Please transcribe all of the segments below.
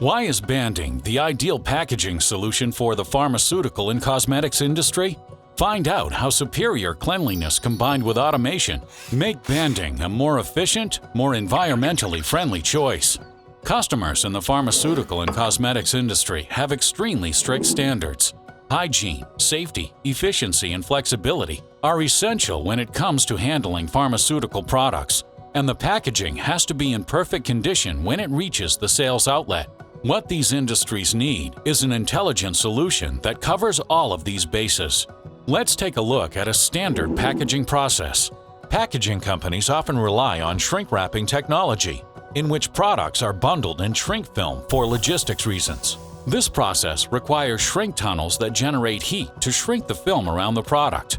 Why is banding the ideal packaging solution for the pharmaceutical and cosmetics industry? Find out how superior cleanliness combined with automation make banding a more efficient, more environmentally friendly choice. Customers in the pharmaceutical and cosmetics industry have extremely strict standards. Hygiene, safety, efficiency, and flexibility are essential when it comes to handling pharmaceutical products, and the packaging has to be in perfect condition when it reaches the sales outlet. What these industries need is an intelligent solution that covers all of these bases. Let's take a look at a standard packaging process. Packaging companies often rely on shrink wrapping technology, in which products are bundled in shrink film for logistics reasons. This process requires shrink tunnels that generate heat to shrink the film around the product.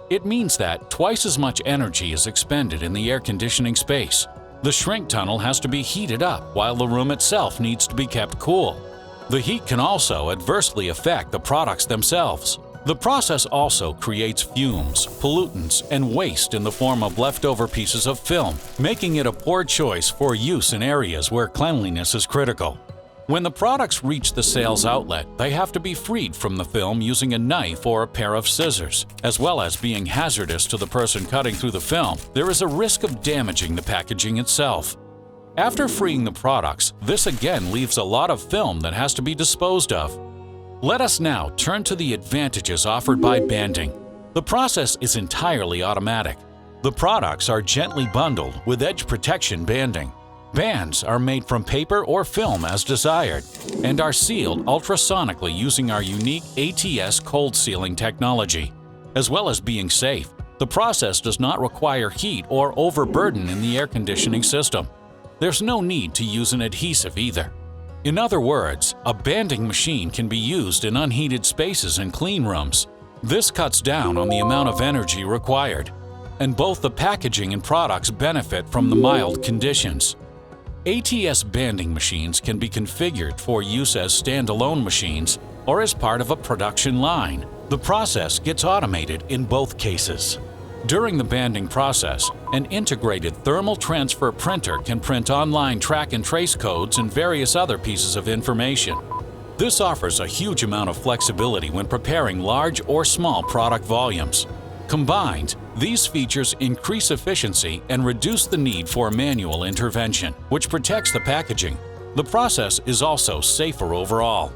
It means that twice as much energy is expended in the air conditioning space. The shrink tunnel has to be heated up while the room itself needs to be kept cool. The heat can also adversely affect the products themselves. The process also creates fumes, pollutants, and waste in the form of leftover pieces of film, making it a poor choice for use in areas where cleanliness is critical. When the products reach the sales outlet, they have to be freed from the film using a knife or a pair of scissors. As well as being hazardous to the person cutting through the film, there is a risk of damaging the packaging itself. After freeing the products, this again leaves a lot of film that has to be disposed of. Let us now turn to the advantages offered by banding. The process is entirely automatic. The products are gently bundled with edge protection banding. Bands are made from paper or film as desired and are sealed ultrasonically using our unique ATS cold sealing technology. As well as being safe, the process does not require heat or overburden in the air conditioning system. There's no need to use an adhesive either. In other words, a banding machine can be used in unheated spaces and clean rooms. This cuts down on the amount of energy required, and both the packaging and products benefit from the mild conditions. ATS banding machines can be configured for use as standalone machines or as part of a production line. The process gets automated in both cases. During the banding process, an integrated thermal transfer printer can print online track and trace codes and various other pieces of information. This offers a huge amount of flexibility when preparing large or small product volumes. Combined, these features increase efficiency and reduce the need for manual intervention, which protects the packaging. The process is also safer overall.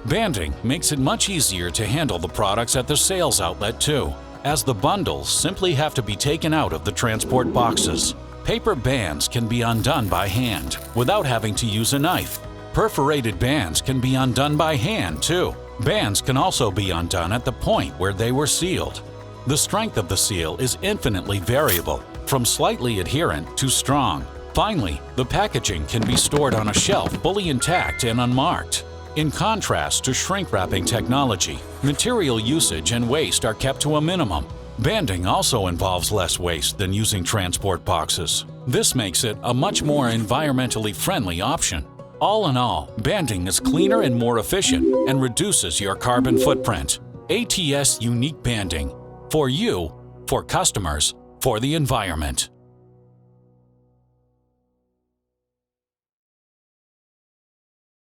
Banding makes it much easier to handle the products at the sales outlet too, as the bundles simply have to be taken out of the transport boxes. Paper bands can be undone by hand without having to use a knife. Perforated bands can be undone by hand too. Bands can also be undone at the point where they were sealed. The strength of the seal is infinitely variable, from slightly adherent to strong. Finally, the packaging can be stored on a shelf fully intact and unmarked. In contrast to shrink wrapping technology, material usage and waste are kept to a minimum. Banding also involves less waste than using transport boxes. This makes it a much more environmentally friendly option. All in all, banding is cleaner and more efficient and reduces your carbon footprint. ATS Unique Banding. For you, for customers, for the environment.